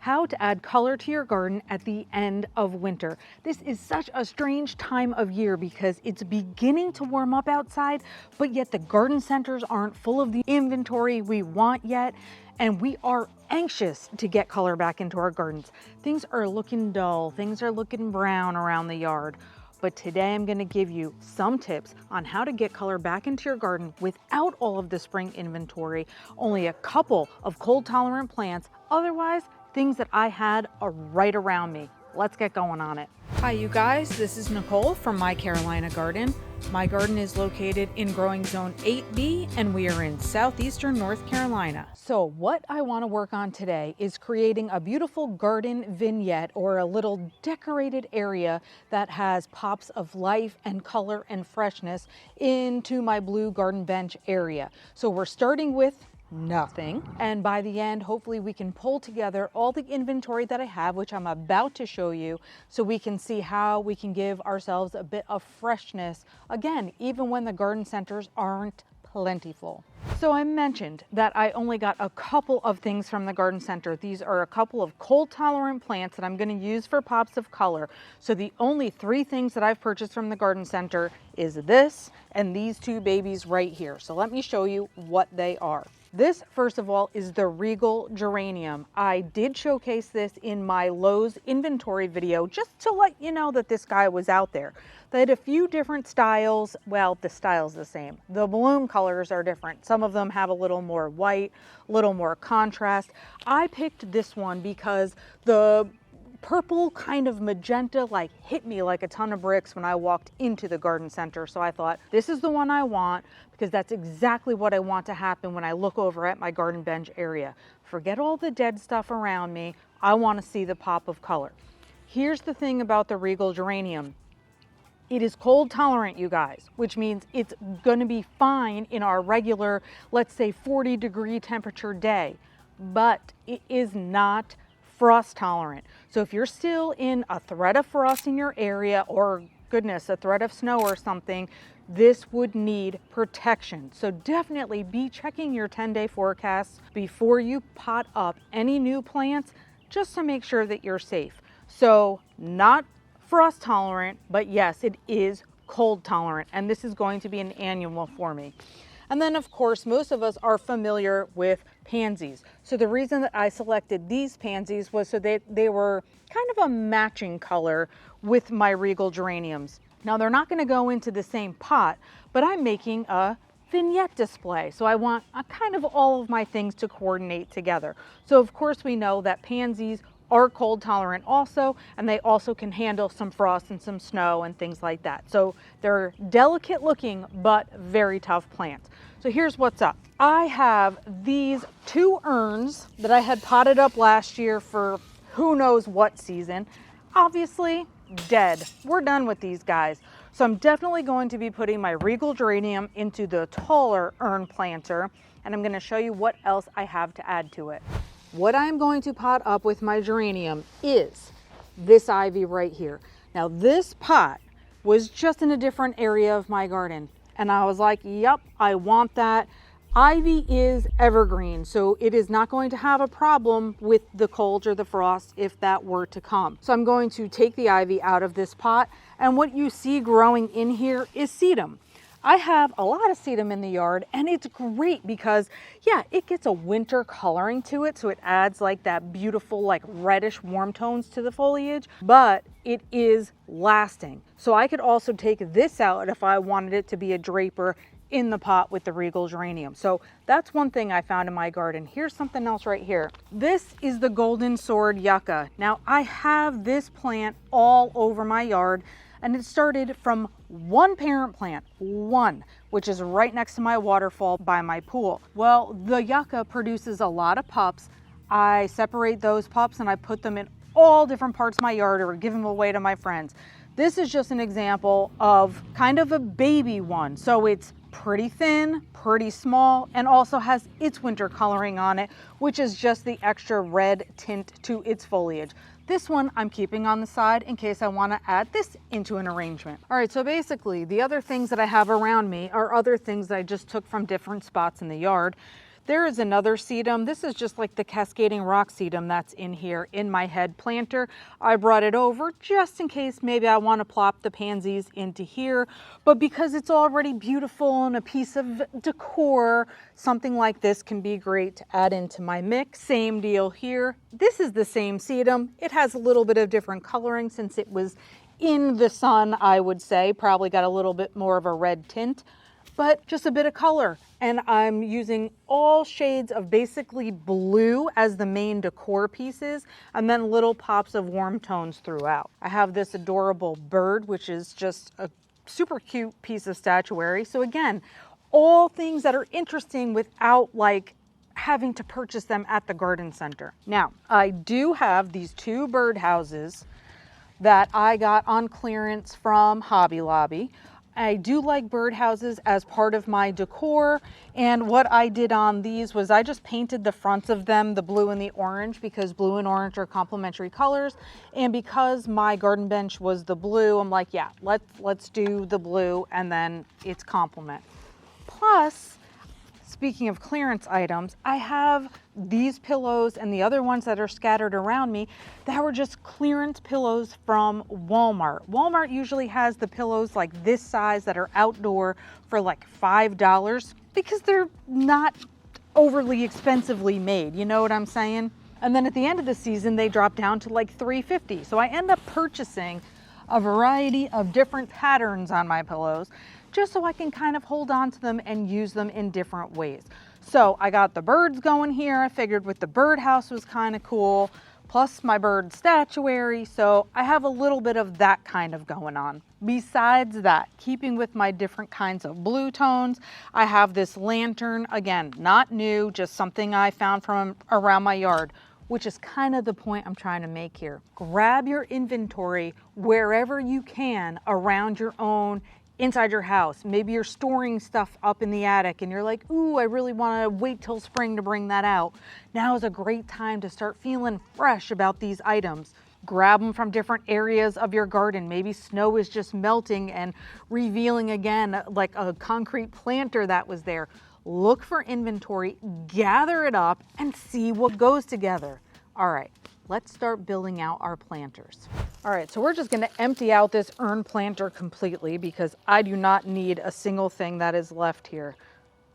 how to add color to your garden at the end of winter. This is such a strange time of year because it's beginning to warm up outside, but yet the garden centers aren't full of the inventory we want yet, and we are anxious to get color back into our gardens. Things are looking dull, things are looking brown around the yard. But today I'm going to give you some tips on how to get color back into your garden without all of the spring inventory, only a couple of cold tolerant plants, otherwise things that I had are right around me. Let's get going on it. Hi you guys, this is Nicole from My Carolina Garden. My garden is located in growing zone 8B and we are in southeastern North Carolina. So what I want to work on today is creating a beautiful garden vignette, or a little decorated area that has pops of life and color and freshness into my blue garden bench area. So we're starting with nothing, and by the end hopefully we can pull together all the inventory that I have, which I'm about to show you, so we can see how we can give ourselves a bit of freshness again, even when the garden centers aren't plentiful. So I mentioned that I only got a couple of things from the garden center. These are a couple of cold tolerant plants that I'm going to use for pops of color. So the only three things that I've purchased from the garden center is this and these two babies right here. So let me show you what they are. This, first of all, is the Regal Geranium. I did showcase this in my Lowe's inventory video just to let you know that this guy was out there. They had a few different styles. Well, the style's the same. The bloom colors are different. Some of them have a little more white, a little more contrast. I picked this one because the purple kind of magenta hit me like a ton of bricks when I walked into the garden center. So I thought, this is the one I want, because that's exactly what I want to happen when I look over at my garden bench area. Forget all the dead stuff around me. I want to see the pop of color. Here's the thing about the Regal Geranium. It is cold tolerant, you guys, which means it's going to be fine in our regular, let's say 40-degree temperature day, but it is not frost tolerant. So if you're still in a threat of frost in your area, or goodness, a threat of snow or something, this would need protection. So definitely be checking your 10-day forecasts before you pot up any new plants, just to make sure that you're safe. So not frost tolerant, but yes, it is cold tolerant, and this is going to be an annual for me. And then of course, most of us are familiar with pansies. So the reason that I selected these pansies was so they were kind of a matching color with my Regal Geraniums. Now they're not going to go into the same pot, but I'm making a vignette display. So I want kind of all of my things to coordinate together. So of course we know that pansies are cold tolerant also, and they also can handle some frost and some snow and things like that. So they're delicate looking, but very tough plants. So here's what's up. I have these two urns that I had potted up last year for who knows what season. Obviously dead. We're done with these guys. So I'm definitely going to be putting my Regal Geranium into the taller urn planter, and I'm going to show you what else I have to add to it. What I'm going to pot up with my geranium is this ivy right here. Now this pot was just in a different area of my garden, and I was like, yep, I want that. Ivy is evergreen, so it is not going to have a problem with the cold or the frost if that were to come. So I'm going to take the ivy out of this pot, and what you see growing in here is sedum. I have a lot of sedum in the yard, and it's great because, yeah, it gets a winter coloring to it, so it adds like that beautiful reddish warm tones to the foliage, but it is lasting. So I could also take this out if I wanted it to be a draper in the pot with the Regal Geranium. So that's one thing I found in my garden. Here's something else right here. This is the Golden Sword Yucca. Now I have this plant all over my yard, and it started from one parent plant, which is right next to my waterfall by my pool. Well, the yucca produces a lot of pups. I separate those pups and I put them in all different parts of my yard or give them away to my friends. This is just an example of kind of a baby one. So it's pretty thin, pretty small, and also has its winter coloring on it, which is just the extra red tint to its foliage. This one I'm keeping on the side in case I want to add this into an arrangement. All right, so basically the other things that I have around me are other things that I just took from different spots in the yard. There is another sedum. This is just like the cascading rock sedum that's in here in my head planter. I brought it over just in case maybe I want to plop the pansies into here, but because it's already beautiful and a piece of decor, something like this can be great to add into my mix. Same deal here. This is the same sedum. It has a little bit of different coloring since it was in the sun, I would say. Probably got a little bit more of a red tint, but just a bit of color. And I'm using all shades of basically blue as the main decor pieces, and then little pops of warm tones throughout. I have this adorable bird, which is just a super cute piece of statuary. So again, all things that are interesting without like having to purchase them at the garden center. Now, I do have these two birdhouses that I got on clearance from Hobby Lobby. I do like birdhouses as part of my decor, and what I did on these was I just painted the fronts of them the blue and the orange because blue and orange are complementary colors, and because my garden bench was the blue, I'm like, yeah, let's do the blue and then it's complement. Plus, speaking of clearance items, I have these pillows and the other ones that are scattered around me that were just clearance pillows from Walmart. Walmart usually has the pillows like this size that are outdoor for like $5 because they're not overly expensively made. You know what I'm saying? And then at the end of the season, they drop down to like $3.50. So I end up purchasing a variety of different patterns on my pillows just so I can kind of hold on to them and use them in different ways. So I got the birds going here. I figured with the birdhouse was kind of cool, plus my bird statuary. So I have a little bit of that kind of going on. Besides that, keeping with my different kinds of blue tones, I have this lantern, again, not new, just something I found from around my yard, which is kind of the point I'm trying to make here. Grab your inventory wherever you can around your own inside your house. Maybe you're storing stuff up in the attic and you're like, ooh, I really want to wait till spring to bring that out. Now is a great time to start feeling fresh about these items. Grab them from different areas of your garden. Maybe snow is just melting and revealing again like a concrete planter that was there. Look for inventory, gather it up, and see what goes together. All right, let's start building out our planters. All right, so we're just gonna empty out this urn planter completely because I do not need a single thing that is left here.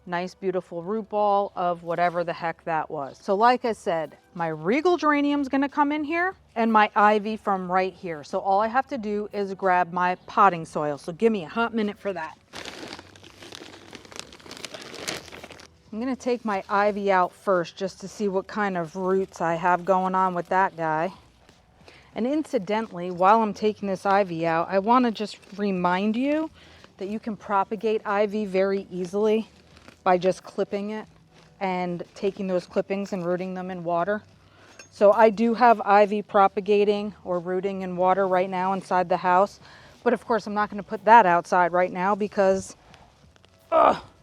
Nice, beautiful root ball of whatever the heck that was. So like I said, my Regal Geranium is gonna come in here and my ivy from right here. So all I have to do is grab my potting soil. So give me a hot minute for that. I'm gonna take my ivy out first just to see what kind of roots I have going on with that guy. And incidentally, while I'm taking this ivy out, I wanna just remind you that you can propagate ivy very easily by just clipping it and taking those clippings and rooting them in water. So I do have ivy propagating or rooting in water right now inside the house. But of course, I'm not gonna put that outside right now because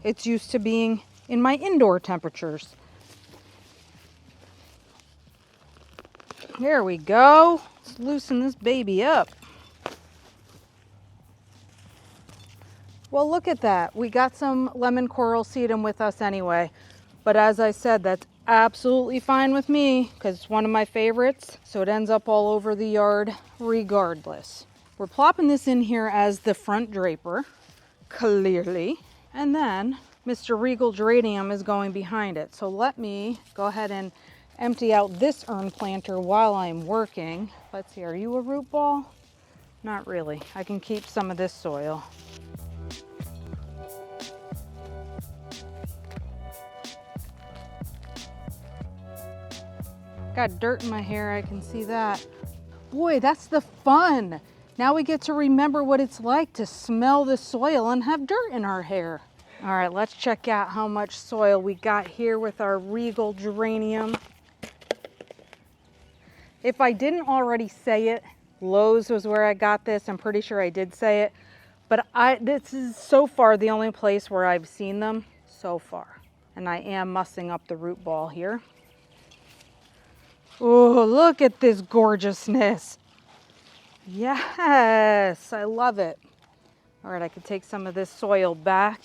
it's used to being in my indoor temperatures. There we go. Let's loosen this baby up. Well, look at that. We got some lemon coral sedum with us anyway. But as I said, that's absolutely fine with me because it's one of my favorites. So it ends up all over the yard regardless. We're plopping this in here as the front draper, clearly. And then Mr. Regal Geranium is going behind it. So let me go ahead and empty out this urn planter while I'm working. Let's see, are you a root ball? Not really. I can keep some of this soil. Got dirt in my hair, I can see that. Boy, that's the fun. Now we get to remember what it's like to smell the soil and have dirt in our hair. All right, let's check out how much soil we got here with our Regal Geranium. If I didn't already say it, Lowe's was where I got this. I'm pretty sure I did say it. But this is so far the only place where I've seen them so far. And I am mussing up the root ball here. Oh, look at this gorgeousness. Yes, I love it. All right, I could take some of this soil back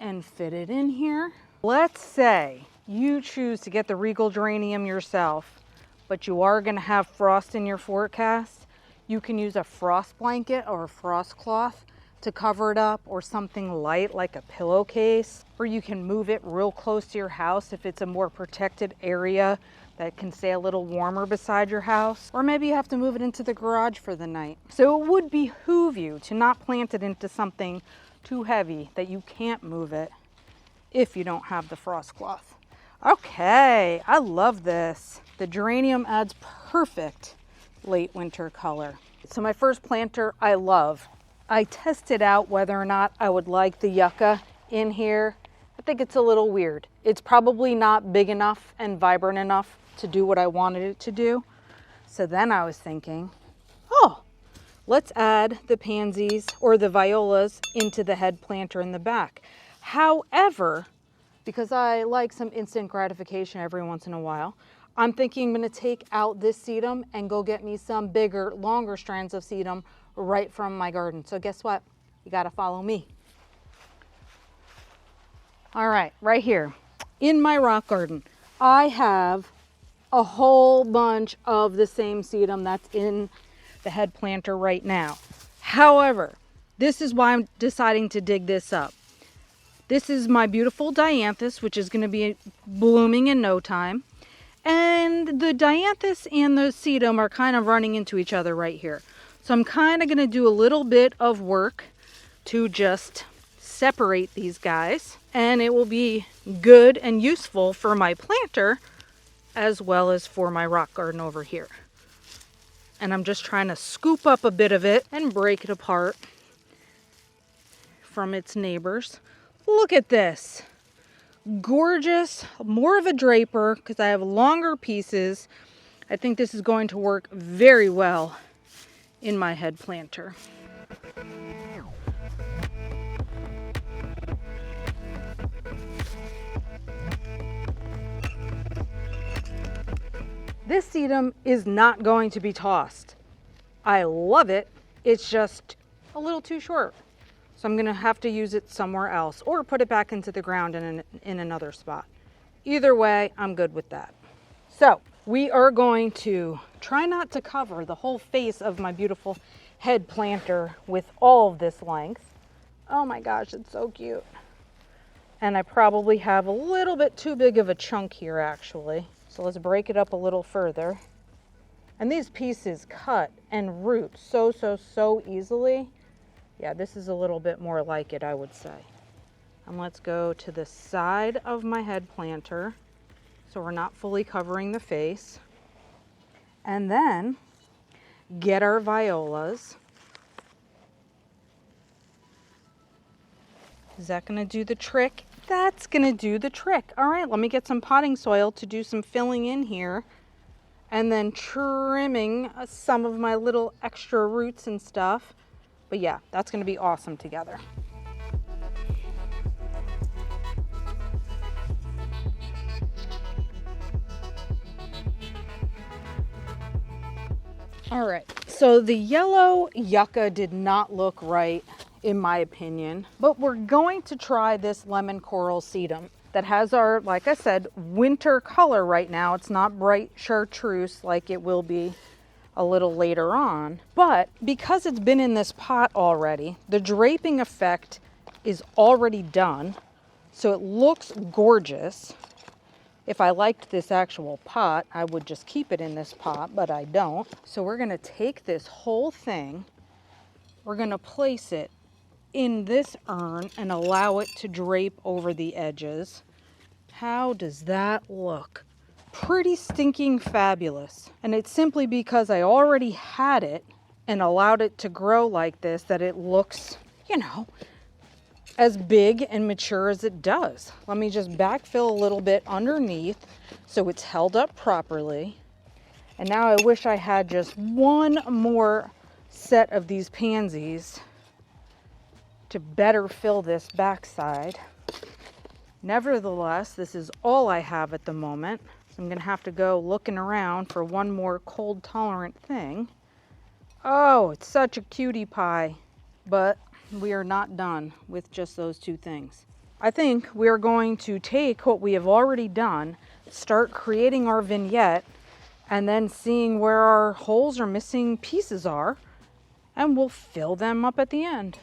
and fit it in here. Let's say you choose to get the Regal Geranium yourself, but you are going to have frost in your forecast. You can use a frost blanket or a frost cloth to cover it up, or something light like a pillowcase, or you can move it real close to your house if it's a more protected area that can stay a little warmer beside your house, or maybe you have to move it into the garage for the night. So it would behoove you to not plant it into something too heavy that you can't move it if you don't have the frost cloth. Okay, I love this. The geranium adds perfect late winter color. So my first planter I love. I tested out whether or not I would like the yucca in here. I think it's a little weird. It's probably not big enough and vibrant enough to do what I wanted it to do. So then I was thinking, oh, let's add the pansies or the violas into the head planter in the back. However, because I like some instant gratification every once in a while, I'm thinking I'm going to take out this sedum and go get me some bigger, longer strands of sedum right from my garden. So guess what? You got to follow me. All right, right here in my rock garden, I have a whole bunch of the same sedum that's in the head planter right now. However, this is why I'm deciding to dig this up. This is my beautiful dianthus, which is going to be blooming in no time. And the dianthus and the sedum are kind of running into each other right here. So I'm kind of going to do a little bit of work to just separate these guys. And it will be good and useful for my planter as well as for my rock garden over here. And I'm just trying to scoop up a bit of it and break it apart from its neighbors. Look at this. Gorgeous, more of a draper because I have longer pieces. I think this is going to work very well in my head planter. This sedum is not going to be tossed. I love it. It's just a little too short. So I'm going to have to use it somewhere else or put it back into the ground in another spot. Either way, I'm good with that. So we are going to try not to cover the whole face of my beautiful head planter with all of this length. Oh my gosh, it's so cute. And I probably have a little bit too big of a chunk here actually. So let's break it up a little further. And these pieces cut and root so easily. Yeah, this is a little bit more like it, I would say. And let's go to the side of my head planter so we're not fully covering the face. And then get our violas. Is that going to do the trick? That's going to do the trick. All right, let me get some potting soil to do some filling in here. And then trimming some of my little extra roots and stuff. But yeah, that's going to be awesome together. All right, so the yellow yucca did not look right in my opinion, but we're going to try this lemon coral sedum that has our, like I said, winter color right now. It's not bright chartreuse like it will be a little later on, but because it's been in this pot already, the draping effect is already done, so it looks gorgeous. If I liked this actual pot, I would just keep it in this pot, but I don't. So we're gonna take this whole thing, we're gonna place it in this urn and allow it to drape over the edges. How does that look? Pretty stinking fabulous. And it's simply because I already had it and allowed it to grow like this that it looks, you know, as big and mature as it does. Let me just backfill a little bit underneath so it's held up properly. And now I wish I had just one more set of these pansies to better fill this backside. Nevertheless, this is all I have at the moment. So I'm gonna have to go looking around for one more cold tolerant thing. Oh, it's such a cutie pie, but we are not done with just those two things. I think we're going to take what we have already done, start creating our vignette, and then seeing where our holes or missing pieces are, and we'll fill them up at the end.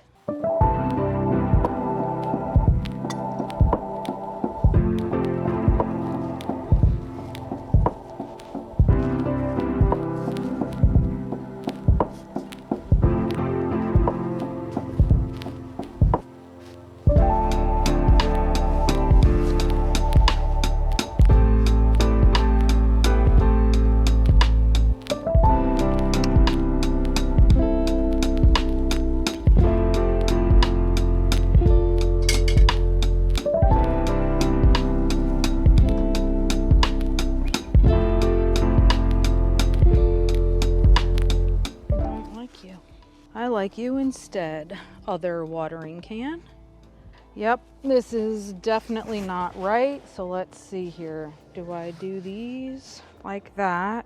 I like you instead, other watering can. Yep, this is definitely not right. So let's see here. Do I do these like that?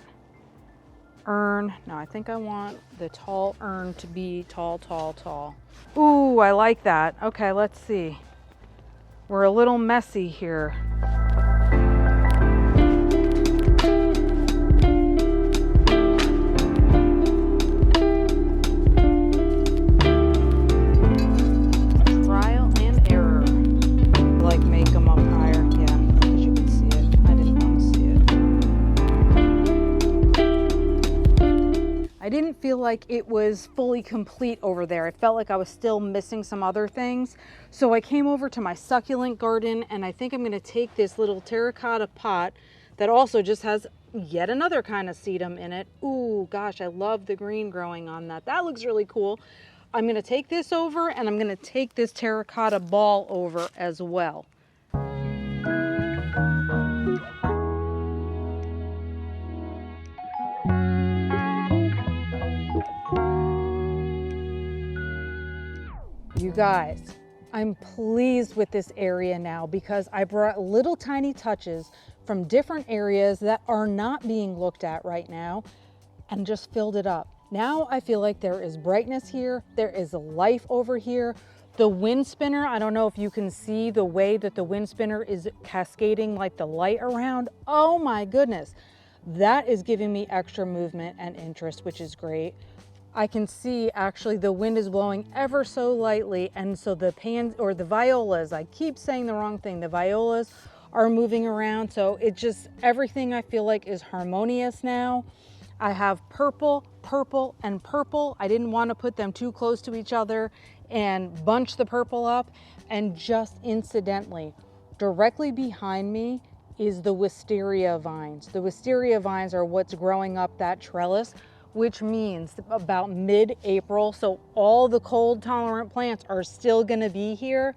Urn. No, I think I want the tall urn to be tall, tall, tall. Ooh, I like that. Okay, let's see. We're a little messy here. I didn't feel like it was fully complete over there. I felt like I was still missing some other things. So I came over to my succulent garden, and I think I'm gonna take this little terracotta pot that also just has yet another kind of sedum in it. Ooh, gosh, I love the green growing on that. That looks really cool. I'm gonna take this over, and I'm gonna take this terracotta ball over as well. You guys, I'm pleased with this area now because I brought little tiny touches from different areas that are not being looked at right now and just filled it up. Now I feel like there is brightness here. There is life over here. The wind spinner, I don't know if you can see the way that the wind spinner is cascading like the light around. Oh my goodness. That is giving me extra movement and interest, which is great. I can see actually the wind is blowing ever so lightly, and so the violas, I keep saying the wrong thing, the violas are moving around, so it just, everything I feel like is harmonious now. I have purple, purple, and purple. I didn't want to put them too close to each other and bunch the purple up, and just incidentally, directly behind me is the wisteria vines. The wisteria vines are what's growing up that trellis, which means about mid-April, so all the cold tolerant plants are still gonna be here.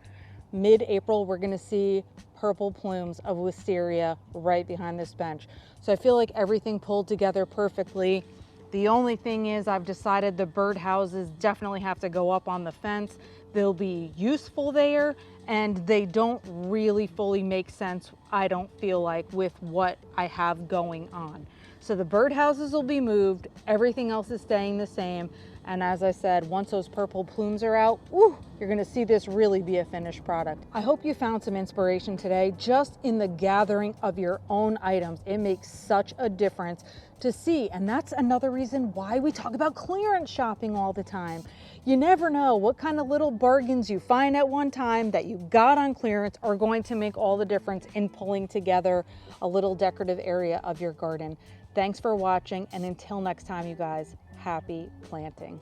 Mid-April, we're gonna see purple plumes of wisteria right behind this bench. So I feel like everything pulled together perfectly. The only thing is I've decided the birdhouses definitely have to go up on the fence. They'll be useful there, and they don't really fully make sense, I don't feel like, with what I have going on. So the birdhouses will be moved, everything else is staying the same. And as I said, once those purple plumes are out, woo, you're gonna see this really be a finished product. I hope you found some inspiration today just in the gathering of your own items. It makes such a difference to see. And that's another reason why we talk about clearance shopping all the time. You never know what kind of little bargains you find at one time that you got on clearance are going to make all the difference in pulling together a little decorative area of your garden. Thanks for watching, and until next time, you guys, happy planting.